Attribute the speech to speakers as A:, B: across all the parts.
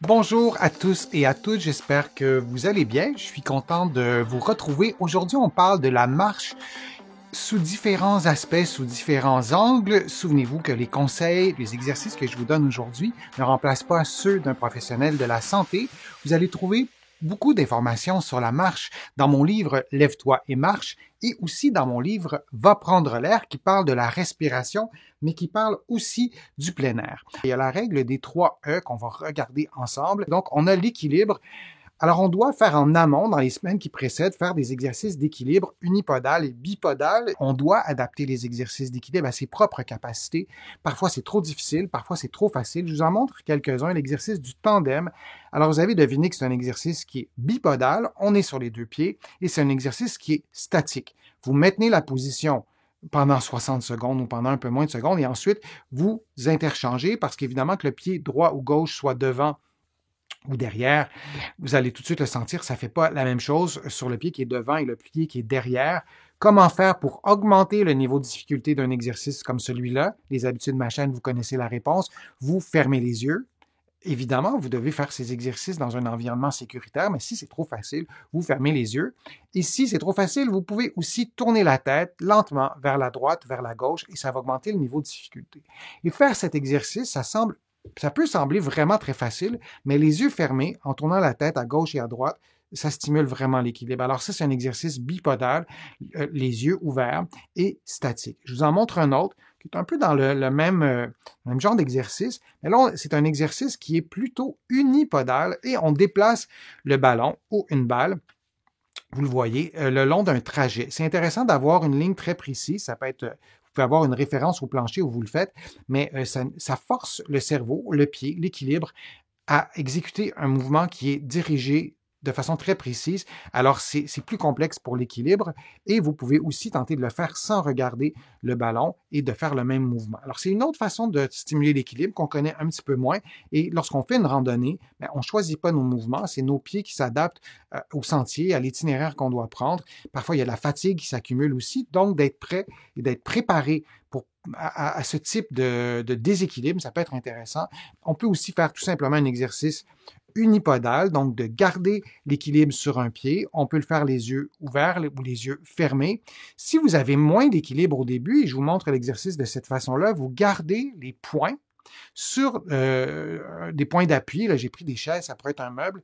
A: Bonjour à tous et à toutes, j'espère que vous allez bien. Je suis content de vous retrouver. Aujourd'hui, on parle de la marche sous différents aspects, sous différents angles. Souvenez-vous que les conseils, les exercices que je vous donne aujourd'hui ne remplacent pas ceux d'un professionnel de la santé. Vous allez trouver beaucoup d'informations sur la marche dans mon livre Lève-toi et marche et aussi dans mon livre Va prendre l'air qui parle de la respiration mais qui parle aussi du plein air. Il y a la règle des 3 E qu'on va regarder ensemble. Donc, on a l'équilibre. Alors, on doit faire en amont, dans les semaines qui précèdent, faire des exercices d'équilibre unipodal et bipodal. On doit adapter les exercices d'équilibre à ses propres capacités. Parfois, c'est trop difficile, parfois, c'est trop facile. Je vous en montre quelques-uns. L'exercice du tandem. Alors, vous avez deviné que c'est un exercice qui est bipodal. On est sur les 2 pieds et c'est un exercice qui est statique. Vous maintenez la position pendant 60 secondes ou pendant un peu moins de secondes et ensuite, vous interchangez parce qu'évidemment que le pied droit ou gauche soit devant ou derrière, vous allez tout de suite le sentir, ça ne fait pas la même chose sur le pied qui est devant et le pied qui est derrière. Comment faire pour augmenter le niveau de difficulté d'un exercice comme celui-là? Les habitudes de ma chaîne, vous connaissez la réponse. Vous fermez les yeux. Évidemment, vous devez faire ces exercices dans un environnement sécuritaire, mais si c'est trop facile, vous fermez les yeux. Et si c'est trop facile, vous pouvez aussi tourner la tête lentement vers la droite, vers la gauche, et ça va augmenter le niveau de difficulté. Et faire cet exercice, ça peut sembler vraiment très facile, mais les yeux fermés, en tournant la tête à gauche et à droite, ça stimule vraiment l'équilibre. Alors ça, c'est un exercice bipodal, les yeux ouverts et statique. Je vous en montre un autre qui est un peu dans le même genre d'exercice. Mais là, c'est un exercice qui est plutôt unipodal et on déplace le ballon ou une balle, vous le voyez, le long d'un trajet. C'est intéressant d'avoir une ligne très précise. Ça peut être, vous pouvez avoir une référence au plancher où vous le faites, mais ça force le cerveau, le pied, l'équilibre à exécuter un mouvement qui est dirigé de façon très précise. Alors, c'est plus complexe pour l'équilibre et vous pouvez aussi tenter de le faire sans regarder le ballon et de faire le même mouvement. Alors, c'est une autre façon de stimuler l'équilibre qu'on connaît un petit peu moins. Et lorsqu'on fait une randonnée, on ne choisit pas nos mouvements, c'est nos pieds qui s'adaptent au sentier, à l'itinéraire qu'on doit prendre. Parfois, il y a de la fatigue qui s'accumule aussi, donc d'être prêt et d'être préparé pour à ce type de déséquilibre, ça peut être intéressant. On peut aussi faire tout simplement un exercice unipodal, donc de garder l'équilibre sur un pied. On peut le faire les yeux ouverts ou les yeux fermés. Si vous avez moins d'équilibre au début, et je vous montre l'exercice de cette façon-là, vous gardez les points sur des points d'appui. Là, j'ai pris des chaises, ça pourrait être un meuble.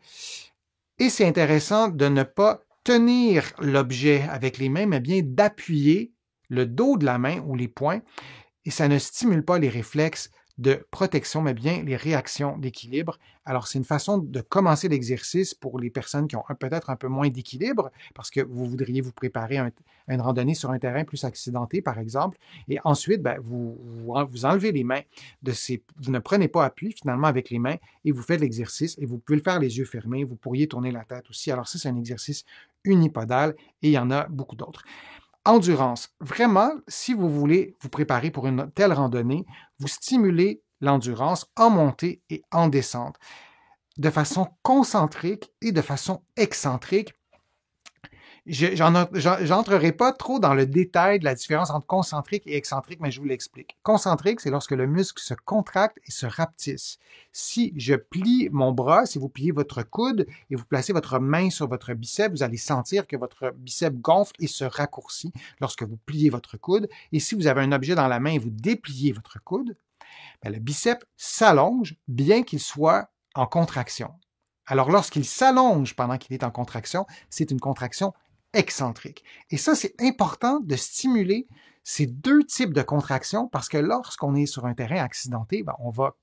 A: Et c'est intéressant de ne pas tenir l'objet avec les mains, mais bien d'appuyer le dos de la main ou les poings, et ça ne stimule pas les réflexes de protection, mais bien les réactions d'équilibre. Alors, c'est une façon de commencer l'exercice pour les personnes qui ont peut-être un peu moins d'équilibre, parce que vous voudriez vous préparer à une randonnée sur un terrain plus accidenté, par exemple, et ensuite, vous enlevez les mains vous ne prenez pas appui finalement avec les mains, et vous faites l'exercice, et vous pouvez le faire les yeux fermés, vous pourriez tourner la tête aussi. Alors ça, c'est un exercice unipodal, et il y en a beaucoup d'autres. Endurance. Vraiment, si vous voulez vous préparer pour une telle randonnée, vous stimulez l'endurance en montée et en descente de façon concentrique et de façon excentrique. J'entrerai pas trop dans le détail de la différence entre concentrique et excentrique, mais je vous l'explique. Concentrique, c'est lorsque le muscle se contracte et se rapetisse. Si je plie mon bras, si vous pliez votre coude et vous placez votre main sur votre biceps, vous allez sentir que votre biceps gonfle et se raccourcit lorsque vous pliez votre coude. Et si vous avez un objet dans la main et vous dépliez votre coude, le biceps s'allonge bien qu'il soit en contraction. Alors, lorsqu'il s'allonge pendant qu'il est en contraction, c'est une contraction excentrique. Et ça, c'est important de stimuler ces deux types de contractions parce que lorsqu'on est sur un terrain accidenté, on va,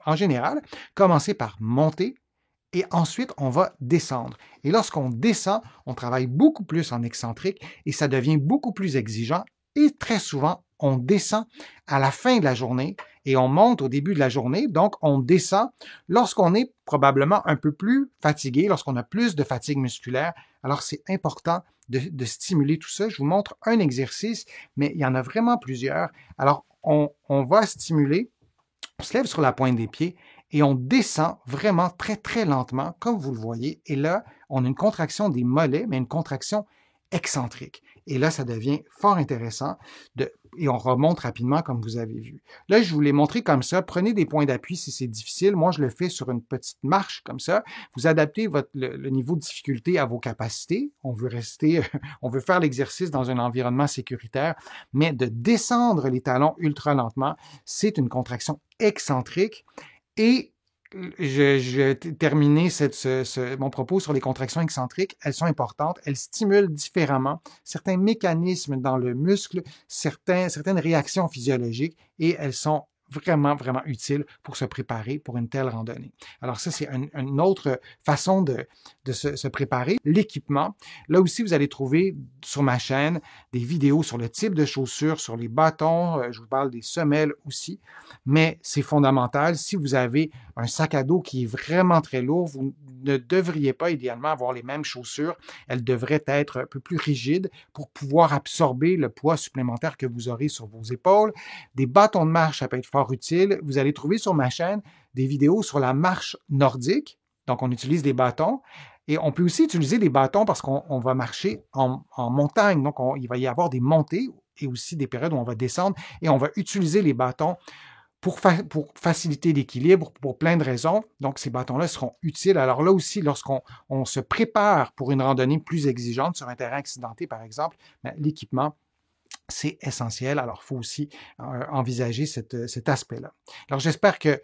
A: en général, commencer par monter et ensuite, on va descendre. Et lorsqu'on descend, on travaille beaucoup plus en excentrique et ça devient beaucoup plus exigeant. Et très souvent, on descend à la fin de la journée et on monte au début de la journée. Donc, on descend lorsqu'on est probablement un peu plus fatigué, lorsqu'on a plus de fatigue musculaire. Alors, c'est important de stimuler tout ça. Je vous montre un exercice, mais il y en a vraiment plusieurs. Alors, on va stimuler, on se lève sur la pointe des pieds et on descend vraiment très, très lentement, comme vous le voyez. Et là, on a une contraction des mollets, mais une contraction excentrique. Et là, ça devient fort intéressant et on remonte rapidement comme vous avez vu. Là, je vous l'ai montré comme ça. Prenez des points d'appui si c'est difficile. Moi, je le fais sur une petite marche comme ça. Vous adaptez le niveau de difficulté à vos capacités. On veut on veut faire l'exercice dans un environnement sécuritaire, mais de descendre les talons ultra lentement, c'est une contraction excentrique. Et je vais terminer mon propos sur les contractions excentriques. Elles sont importantes. Elles stimulent différemment certains mécanismes dans le muscle, certaines réactions physiologiques, et elles sont vraiment, vraiment utiles pour se préparer pour une telle randonnée. Alors ça, c'est une autre façon de se préparer. L'équipement, là aussi, vous allez trouver sur ma chaîne des vidéos sur le type de chaussures, sur les bâtons, je vous parle des semelles aussi, mais c'est fondamental. Si vous avez un sac à dos qui est vraiment très lourd, vous ne devriez pas idéalement avoir les mêmes chaussures. Elles devraient être un peu plus rigides pour pouvoir absorber le poids supplémentaire que vous aurez sur vos épaules. Des bâtons de marche, ça peut être fort utile. Vous allez trouver sur ma chaîne des vidéos sur la marche nordique. Donc, on utilise des bâtons. Et on peut aussi utiliser des bâtons parce qu'on va marcher en montagne. Donc, il va y avoir des montées et aussi des périodes où on va descendre. Et on va utiliser les bâtons pour faciliter l'équilibre, pour plein de raisons. Donc, ces bâtons-là seront utiles. Alors là aussi, lorsqu'on se prépare pour une randonnée plus exigeante sur un terrain accidenté, par exemple, l'équipement, c'est essentiel. Alors, il faut aussi envisager cet aspect-là. Alors, j'espère que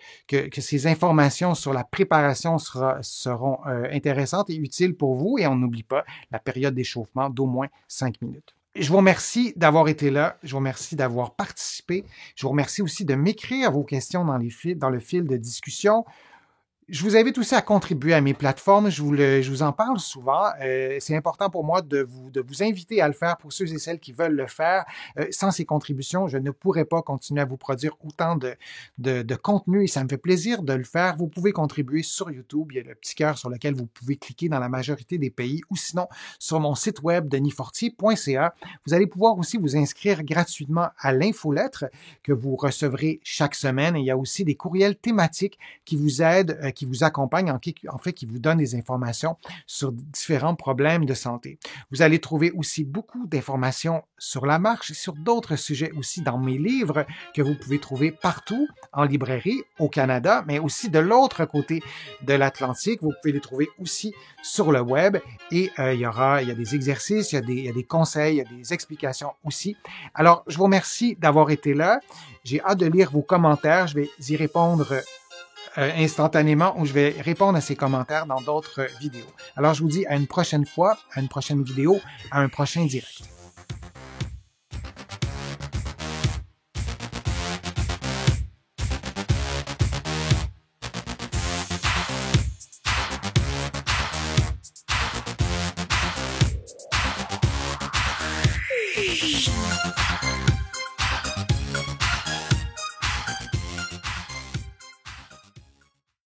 A: ces informations sur la préparation seront intéressantes et utiles pour vous. Et on n'oublie pas la période d'échauffement d'au moins 5 minutes. Je vous remercie d'avoir été là. Je vous remercie d'avoir participé. Je vous remercie aussi de m'écrire vos questions dans le fil de discussion. Je vous invite aussi à contribuer à mes plateformes. Je vous en parle souvent. C'est important pour moi de vous inviter à le faire pour ceux et celles qui veulent le faire. Sans ces contributions, je ne pourrais pas continuer à vous produire autant de contenu et ça me fait plaisir de le faire. Vous pouvez contribuer sur YouTube. Il y a le petit cœur sur lequel vous pouvez cliquer dans la majorité des pays ou sinon sur mon site web denisfortier.ca. Vous allez pouvoir aussi vous inscrire gratuitement à l'infolettre que vous recevrez chaque semaine. Et il y a aussi des courriels thématiques qui vous aident, qui vous accompagne, en fait, qui vous donne des informations sur différents problèmes de santé. Vous allez trouver aussi beaucoup d'informations sur la marche et sur d'autres sujets aussi dans mes livres que vous pouvez trouver partout en librairie au Canada, mais aussi de l'autre côté de l'Atlantique. Vous pouvez les trouver aussi sur le web et il y a des exercices, il y a des conseils, il y a des explications aussi. Alors, je vous remercie d'avoir été là. J'ai hâte de lire vos commentaires. Je vais y répondre instantanément ou je vais répondre à ces commentaires dans d'autres vidéos. Alors, je vous dis à une prochaine fois, à une prochaine vidéo, à un prochain direct.